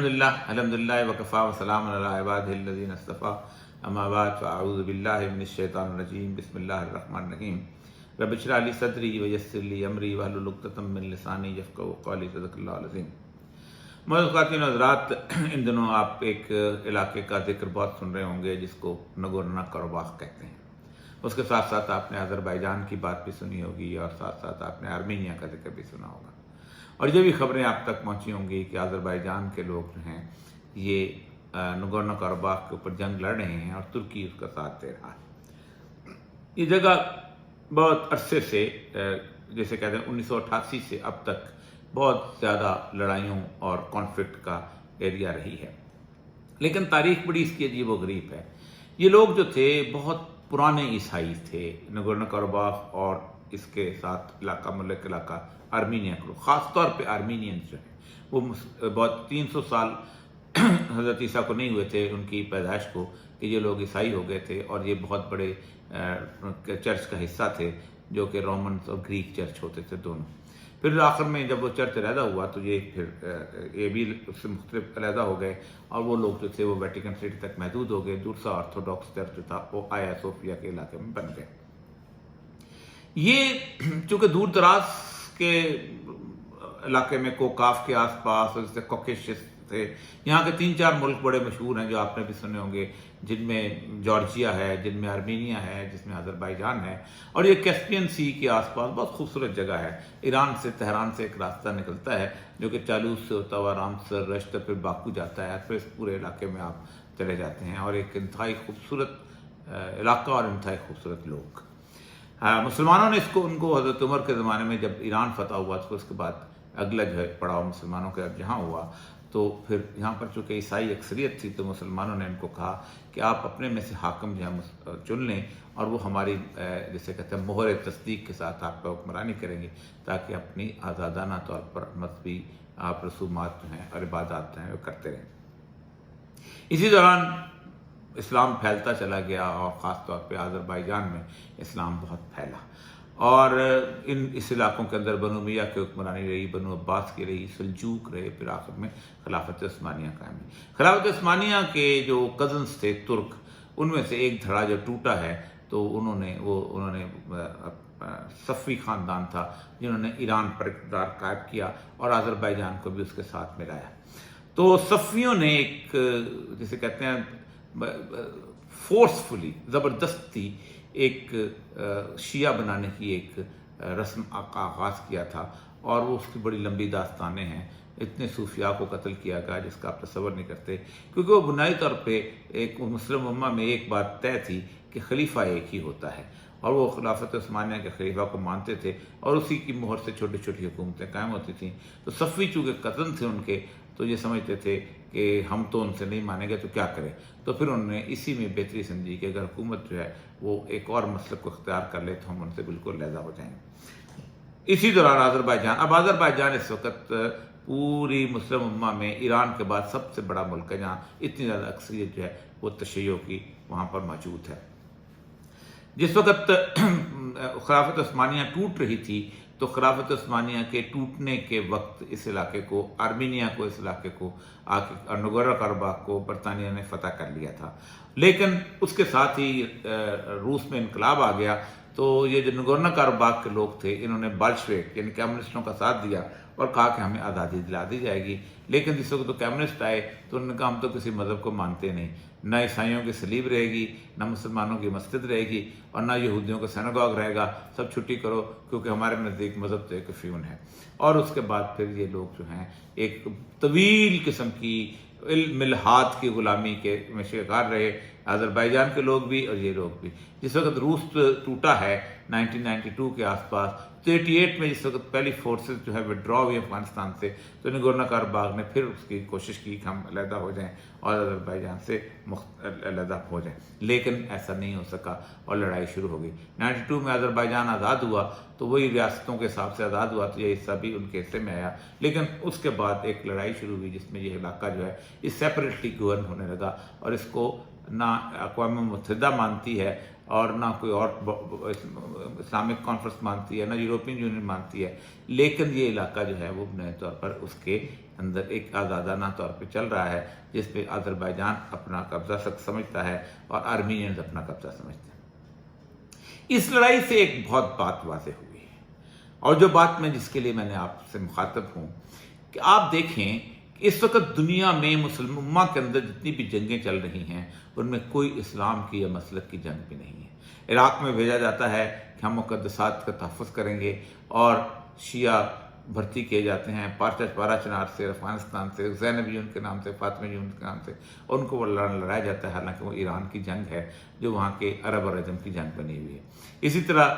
الحمدللہ وکفا وسلام علی عبادہ الذین اصطفیٰ اما بعد فاعوذ باللہ من الشیطان الرجیم بسم اللہ الرحمن الرحیم رب اشرح لی صدری ویسر لی امری واحلل عقدۃ من لسانی یفقہوا قولی صدق اللہ العظیم۔ معزز خواتین و حضرات، ان دنوں آپ ایک علاقے کا ذکر بہت سن رہے ہوں گے جس کو نگورنو قرباخ کہتے ہیں۔ اس کے ساتھ ساتھ آپ نے آذربائیجان کی بات بھی سنی ہوگی اور ساتھ ساتھ آپ نے آرمینیا کا ذکر بھی سنا ہوگا، اور یہ بھی خبریں آپ تک پہنچی ہوں گی کہ آذربائیجان کے لوگ جو ہیں یہ نگورنو قرباخ کے اوپر جنگ لڑ رہے ہیں اور ترکی اس کا ساتھ دے رہا ہے۔ یہ جگہ بہت عرصے سے جیسے کہتے ہیں 1988 سے اب تک بہت زیادہ لڑائیوں اور کانفلکٹ کا ایریا رہی ہے، لیکن تاریخ بڑی اس کی عجیب و غریب ہے۔ یہ لوگ جو تھے بہت پرانے عیسائی تھے، نگورنو قرباخ اور اس کے ساتھ ملک علاقہ آرمینیا کو، خاص طور پہ آرمینینز جو ہیں وہ بہت 300 سال حضرت عیسیٰ کو نہیں ہوئے تھے ان کی پیدائش کو کہ یہ لوگ عیسائی ہو گئے تھے، اور یہ بہت بڑے چرچ کا حصہ تھے جو کہ رومنز اور گریک چرچ ہوتے تھے دونوں۔ پھر آخر میں جب وہ چرچ علیحدہ ہوا تو یہ بھی اس سے مختلف علیحدہ ہو گئے، اور وہ لوگ جو تھے وہ ویٹیکن سٹی تک محدود ہو گئے۔ دوسرا آرتھوڈاکس چرچ جو تھا وہ آیا صوفیہ کے علاقے میں بن گئے۔ یہ چونکہ دور دراز کے علاقے میں کوکاف کے آس پاس اور جیسے کوکیشس تھے، یہاں کے 3-4 ملک بڑے مشہور ہیں جو آپ نے بھی سنے ہوں گے، جن میں جارجیا ہے، جن میں آرمینیا ہے، جس میں آذربائیجان ہے، اور یہ کیسپین سی کے آس پاس بہت خوبصورت جگہ ہے۔ ایران سے تہران سے ایک راستہ نکلتا ہے جو کہ چالوس سے ہوتا ہوا رامسر، رشت، پھر باکو جاتا ہے، پھر اس پورے علاقے میں آپ چلے جاتے ہیں، اور ایک انتہائی خوبصورت علاقہ اور انتہائی خوبصورت لوگ۔ مسلمانوں نے ان کو حضرت عمر کے زمانے میں جب ایران فتح ہوا تو اس کے بعد اگلا جو ہے پڑاؤ مسلمانوں کا جہاں ہوا، تو پھر یہاں پر چونکہ عیسائی اکثریت تھی تو مسلمانوں نے ان کو کہا کہ آپ اپنے میں سے حاکم جو ہے چن لیں، اور وہ ہماری جیسے کہتے ہیں مہر تصدیق کے ساتھ آپ کا حکمرانی کریں گے، تاکہ اپنی آزادانہ طور پر مذہبی آپ رسومات جو ہیں اور عبادات جو ہیں وہ کرتے رہیں۔ اسی دوران اسلام پھیلتا چلا گیا، اور خاص طور پہ آذربائیجان میں اسلام بہت پھیلا، اور اس علاقوں کے اندر بنو امیہ کی حکمرانی رہی، بنو عباس کی رہی، سلجوق رہے، پھر آخر میں خلافت عثمانیہ قائم ہوئی۔ خلافت عثمانیہ کے جو کزنس تھے ترک، ان میں سے ایک دھڑا جو ٹوٹا ہے تو انہوں نے صفوی خاندان تھا جنہوں نے ایران پر اقتدار قائم کیا اور آذربائیجان کو بھی اس کے ساتھ ملایا۔ تو صفویوں نے ایک جسے کہتے ہیں فورسفلی، زبردستی ایک شیعہ بنانے کی ایک رسم کا آغاز کیا تھا، اور وہ اس کی بڑی لمبی داستانیں ہیں۔ اتنے صوفیاء کو قتل کیا گیا جس کا آپ تصور نہیں کرتے، کیونکہ وہ بنیادی طور پہ ایک مسلم امہ میں ایک بات طے تھی کہ خلیفہ ایک ہی ہوتا ہے، اور وہ خلافت عثمانیہ کے خلیفہ کو مانتے تھے، اور اسی کی مہر سے چھوٹی چھوٹی حکومتیں قائم ہوتی تھیں۔ تو صفوی چونکہ قتل تھے ان کے، تو یہ سمجھتے تھے کہ ہم تو ان سے نہیں مانیں گے تو کیا کریں، تو پھر انہوں نے اسی میں بہتری سمجھی کہ اگر حکومت جو ہے وہ ایک اور مسلک کو اختیار کر لے تو ہم ان سے بالکل علیحدہ ہو جائیں۔ اسی دوران آذربائیجان اس وقت پوری مسلم امہ میں ایران کے بعد سب سے بڑا ملک ہے، جہاں اتنی زیادہ اکثریت جو ہے وہ تشیع کی وہاں پر موجود ہے۔ جس وقت خلافت عثمانیہ ٹوٹ رہی تھی تو خلافت عثمانیہ کے ٹوٹنے کے وقت اس علاقے کو، آرمینیا کو، اس علاقے کو نگورنو قرباخ کو برطانیہ نے فتح کر لیا تھا، لیکن اس کے ساتھ ہی روس میں انقلاب آ گیا۔ تو یہ جو نگورنو قرباخ کے لوگ تھے انہوں نے بلشویک یعنی کمیونسٹوں کا ساتھ دیا اور کہا کہ ہمیں آزادی دلا دی جائے گی، لیکن جس وقت تو کمیونسٹ آئے تو انہوں نے کہا ہم تو کسی مذہب کو مانتے نہیں، نہ عیسائیوں کی صلیب رہے گی، نہ مسلمانوں کی مسجد رہے گی، اور نہ یہودیوں کا سیناگوگ رہے گا، سب چھٹی کرو کیونکہ ہمارے نزدیک مذہب تو ایک فیون ہے۔ اور اس کے بعد پھر یہ لوگ جو ہیں ایک طویل قسم کی علم الحاد کی غلامی کے میں شکار رہے، آذربائیجان کے لوگ بھی اور یہ لوگ بھی۔ جس وقت روس ٹوٹا ہے 1992 کے آس پاس، تو 88 میں جس وقت پہلی فورسز جو ہے وڈرا ہوئی افغانستان سے، تو نگورنو قرباخ نے پھر اس کی کوشش کی کہ ہم علیحدہ ہو جائیں اور آذربائیجان سے علیحدہ ہو جائیں، لیکن ایسا نہیں ہو سکا اور لڑائی شروع ہو گئی۔ 92 میں آذربائیجان آزاد ہوا تو وہی ریاستوں کے حساب سے آزاد ہوا، تو یہ حصہ بھی ان کے حصے میں آیا، لیکن اس کے بعد ایک لڑائی شروع ہوئی جس میں یہ علاقہ جو ہے اس سیپریٹلی گورن ہونے لگا، اور اس کو نہ اقوام متحدہ مانتی ہے اور نہ کوئی اور اسلامک کانفرنس مانتی ہے، نہ یورپین یونین مانتی ہے، لیکن یہ علاقہ جو ہے وہ بنیادی طور پر اس کے اندر ایک آزادانہ طور پہ چل رہا ہے، جس پہ آذربائیجان اپنا قبضہ سمجھتا ہے اور آرمینینز اپنا قبضہ سمجھتے ہیں۔ اس لڑائی سے ایک بہت بات واضح ہوئی ہے، اور جو بات جس کے لیے میں نے آپ سے مخاطب ہوں کہ آپ دیکھیں کہ اس وقت دنیا میں مسلم امہ کے اندر جتنی بھی جنگیں چل رہی ہیں ان میں کوئی اسلام کی یا مسلک کی جنگ بھی نہیں ہے۔ عراق میں بھیجا جاتا ہے کہ ہم مقدسات کا تحفظ کریں گے، اور شیعہ بھرتی کیے جاتے ہیں پارا چنار سے، افغانستان سے، زینبیون کے نام سے، فاطمیون کے نام سے، ان کو لڑایا جاتا ہے، حالانکہ وہ ایران کی جنگ ہے جو وہاں کے عرب اور عجم کی جنگ بنی ہوئی ہے۔ اسی طرح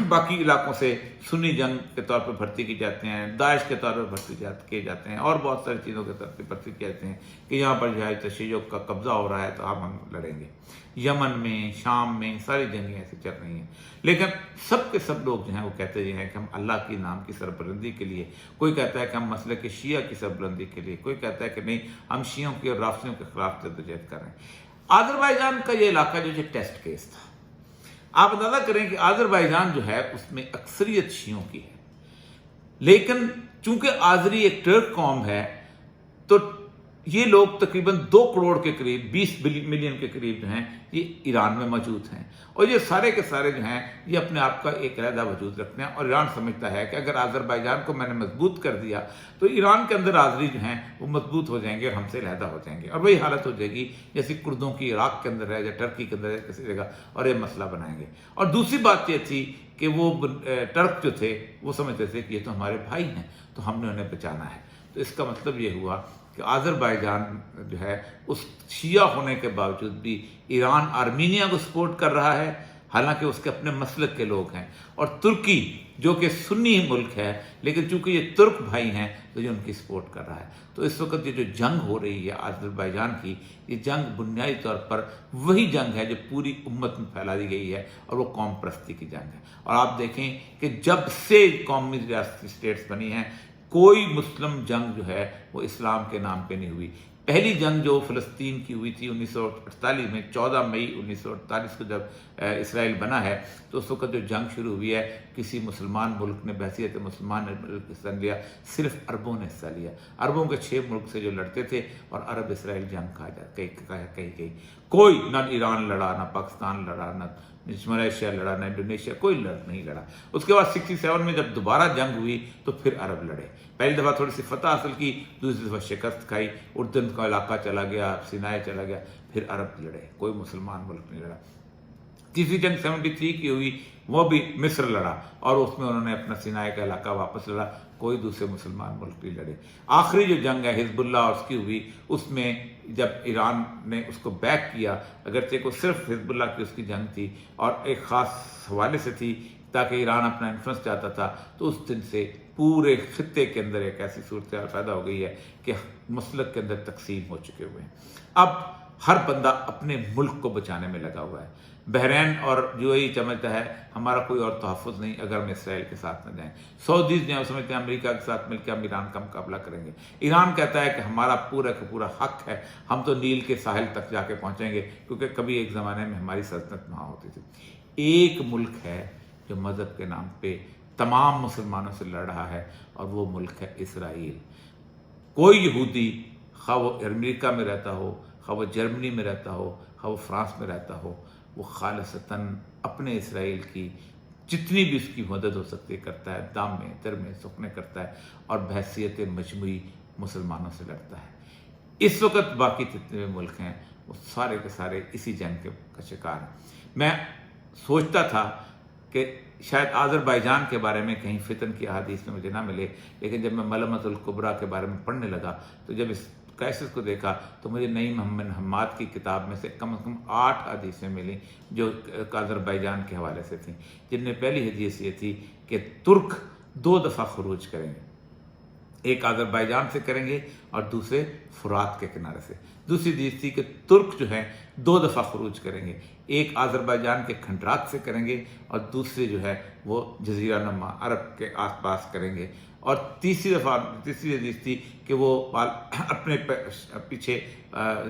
باقی علاقوں سے سنی جنگ کے طور پر بھرتی کی جاتے ہیں، داعش کے طور پر بھرتی کیے جاتے ہیں، اور بہت ساری چیزوں کے طور پر بھرتی کیے جاتے ہیں کہ یہاں پر جو ہے تشیع کا قبضہ ہو رہا ہے تو ہم لڑیں گے۔ یمن میں، شام میں ساری جنگیں ایسی چل رہی ہیں، لیکن سب کے سب لوگ جو ہیں وہ کہتے ہیں کہ ہم اللہ کی نام کی سربلندی کے لیے، کوئی کہتا ہے کہ ہم مسلک شیعہ کی سربلندی کے لیے، کوئی کہتا ہے کہ نہیں ہم شیعوں کی اور رافضیوں کے خلاف جدوجہد کر رہے ہیں۔ آذربائیجان کا یہ علاقہ جو ٹیسٹ کیس تھا، آپ اندازہ کریں کہ آذربائیجان جو ہے اس میں اکثریت شیعوں کی ہے، لیکن چونکہ آذری ایک ٹرک قوم ہے تو یہ لوگ تقریباً 2 کروڑ کے قریب، 20 ملین کے قریب جو ہیں یہ ایران میں موجود ہیں، اور یہ سارے کے سارے جو ہیں یہ اپنے آپ کا ایک علیحدہ وجود رکھتے ہیں، اور ایران سمجھتا ہے کہ اگر آذربائیجان کو میں نے مضبوط کر دیا تو ایران کے اندر آذری جو ہیں وہ مضبوط ہو جائیں گے اور ہم سے علیحدہ ہو جائیں گے، اور وہی حالت ہو جائے گی جیسے کردوں کی عراق کے اندر ہے یا ٹرکی کے اندر ہے کسی جگہ، اور یہ مسئلہ بنائیں گے۔ اور دوسری بات یہ تھی کہ وہ ٹرک جو تھے وہ سمجھتے تھے کہ یہ تو ہمارے بھائی ہیں تو ہم نے انہیں بچانا ہے، تو اس کا مطلب یہ ہوا کہ آذربائیجان جو ہے اس شیعہ ہونے کے باوجود بھی ایران آرمینیا کو سپورٹ کر رہا ہے، حالانکہ اس کے اپنے مسلک کے لوگ ہیں، اور ترکی جو کہ سنی ملک ہے لیکن چونکہ یہ ترک بھائی ہیں تو یہ ان کی سپورٹ کر رہا ہے۔ تو اس وقت یہ جو جنگ ہو رہی ہے آذربائیجان کی، یہ جنگ بنیادی طور پر وہی جنگ ہے جو پوری امت میں پھیلا دی گئی ہے، اور وہ قوم پرستی کی جنگ ہے۔ اور آپ دیکھیں کہ جب سے قومی ریاستی اسٹیٹس بنی ہیں کوئی مسلم جنگ جو ہے وہ اسلام کے نام پہ نہیں ہوئی۔ پہلی جنگ جو فلسطین کی ہوئی تھی 1948 میں، 14 مئی 1948 کو جب اسرائیل بنا ہے، تو اس وقت جو جنگ شروع ہوئی ہے کسی مسلمان ملک نے بحیثیت مسلمان ملک حصہ لیا، صرف عربوں نے حصہ لیا۔ عربوں کے 6 ملک سے جو لڑتے تھے، اور عرب اسرائیل جنگ کہا کہیں کوئی نہ ایران لڑا، نہ پاکستان لڑا، نہ ملیشیا لڑا، نہ انڈونیشیا، کوئی نہیں لڑا۔ اس کے بعد 67 میں جب دوبارہ جنگ ہوئی تو پھر عرب لڑے، پہلی دفعہ تھوڑی سی فتح حاصل کی، دوسری دفعہ شکست کھائی، اردن کا علاقہ چلا گیا، سینائے چلا گیا، پھر عرب لڑے، کوئی مسلمان ملک نہیں لڑا۔ تیسری جنگ 73 کی ہوئی، وہ بھی مصر لڑا، اور اس میں انہوں نے اپنا سینائے کا علاقہ واپس لڑا، کوئی دوسرے مسلمان ملک نہیں لڑے۔ آخری جو جنگ ہے حزب اللہ اور اس کی ہوئی، اس میں جب ایران نے اس کو بیک کیا، اگرچہ کو صرف حزب اللہ کی اس کی جنگ تھی اور ایک خاص حوالے سے تھی تاکہ ایران اپنا انفلوئنس چاہتا تھا، تو اس دن سے پورے خطے کے اندر ایک ایسی صورتحال پیدا ہو گئی ہے کہ مسلک کے اندر تقسیم ہو چکے ہوئے ہیں۔ اب ہر بندہ اپنے ملک کو بچانے میں لگا ہوا ہے۔ بحرین اور UAE سمجھتا ہے ہمارا کوئی اور تحفظ نہیں اگر ہم اسرائیل کے ساتھ نہ جائیں، سعودیز جو ہیں سمجھتے ہیں امریکہ کے ساتھ مل کے ہم ایران کا مقابلہ کریں گے، ایران کہتا ہے کہ ہمارا پورا کا پورا حق ہے، ہم تو نیل کے ساحل تک جا کے پہنچیں گے، کیونکہ کبھی ایک زمانے میں ہماری سلطنت وہاں ہوتی تھی۔ ایک ملک ہے جو مذہب کے نام پہ تمام مسلمانوں سے لڑ رہا ہے، اور وہ ملک ہے اسرائیل۔ کوئی یہودی خواہ وہ امریکہ میں رہتا ہو، خواہ وہ جرمنی میں رہتا ہو، خواہ وہ فرانس میں رہتا ہو، وہ خالصتاً اپنے اسرائیل کی جتنی بھی اس کی مدد ہو سکتی کرتا ہے، دام میں در میں سخن کرتا ہے، اور بحیثیت مجموعی مسلمانوں سے لڑتا ہے۔ اس وقت باقی جتنے بھی ملک ہیں وہ سارے کے سارے اسی جنگ کا شکار ہیں۔ میں سوچتا تھا کہ شاید آذربائیجان کے بارے میں کہیں فتن کی احادیث میں مجھے نہ ملے، لیکن جب میں ملمت الکبریٰ کے بارے میں پڑھنے لگا تو جب اس کرائسس کو دیکھا تو مجھے نئی محمد حماد کی کتاب میں سے کم از کم 8 حدیثیں ملیں جو آذربائیجان کے حوالے سے تھیں، جن میں پہلی حدیث یہ تھی کہ ترک 2 دفعہ خروج کریں گے، ایک آذربائیجان سے کریں گے اور دوسرے فرات کے کنارے سے۔ دوسری حدیث تھی کہ ترک جو ہیں 2 دفعہ خروج کریں گے، ایک آذربائیجان کے کھنڈرات سے کریں گے اور دوسری جو ہے وہ جزیرہ نما عرب کے آس پاس کریں گے، اور تیسری حدیث تھی کہ وہ اپنے پیچھے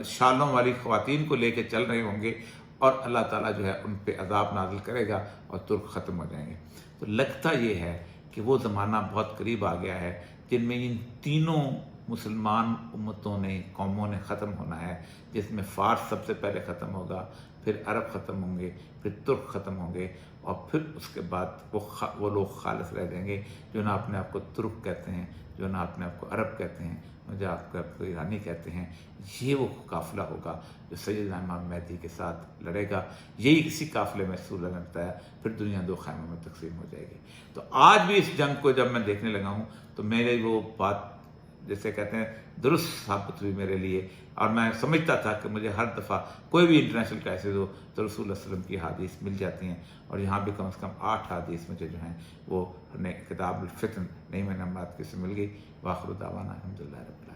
شالوں والی خواتین کو لے کے چل رہے ہوں گے، اور اللہ تعالیٰ جو ہے ان پہ عذاب نازل کرے گا اور ترک ختم ہو جائیں گے۔ تو لگتا یہ ہے کہ وہ زمانہ بہت قریب آ گیا ہے جن میں ان تینوں مسلمان امتوں نے قوموں نے ختم ہونا ہے، جس میں فارس سب سے پہلے ختم ہوگا، پھر عرب ختم ہوں گے، پھر ترک ختم ہوں گے، اور پھر اس کے بعد وہ لوگ خالص رہ جائیں گے جو نہ اپنے آپ کو ترک کہتے ہیں، جو نہ اپنے آپ کو عرب کہتے ہیں، جو آپ کو ایرانی کہتے ہیں۔ یہ وہ قافلہ ہوگا جو سیدنا امام مہدی کے ساتھ لڑے گا۔ یہی اسی قافلے میں سورہ نے بتایا پھر دنیا دو خیموں میں تقسیم ہو جائے گی۔ تو آج بھی اس جنگ کو جب میں دیکھنے لگا ہوں تو میرے وہ بات جیسے کہتے ہیں درست ثابت ہوئی میرے لیے، اور میں سمجھتا تھا کہ مجھے ہر دفعہ کوئی بھی انٹرنیشنل کرائسس ہو تو رسول اللہ صلی اللہ علیہ وسلم کی حدیث مل جاتی ہیں، اور یہاں بھی کم سے کم 8 حدیث مجھے جو ہیں وہ کتاب الفتن نئی میں نمبرات کی سے مل گئی۔ وآخر دعوانا الحمدللہ رب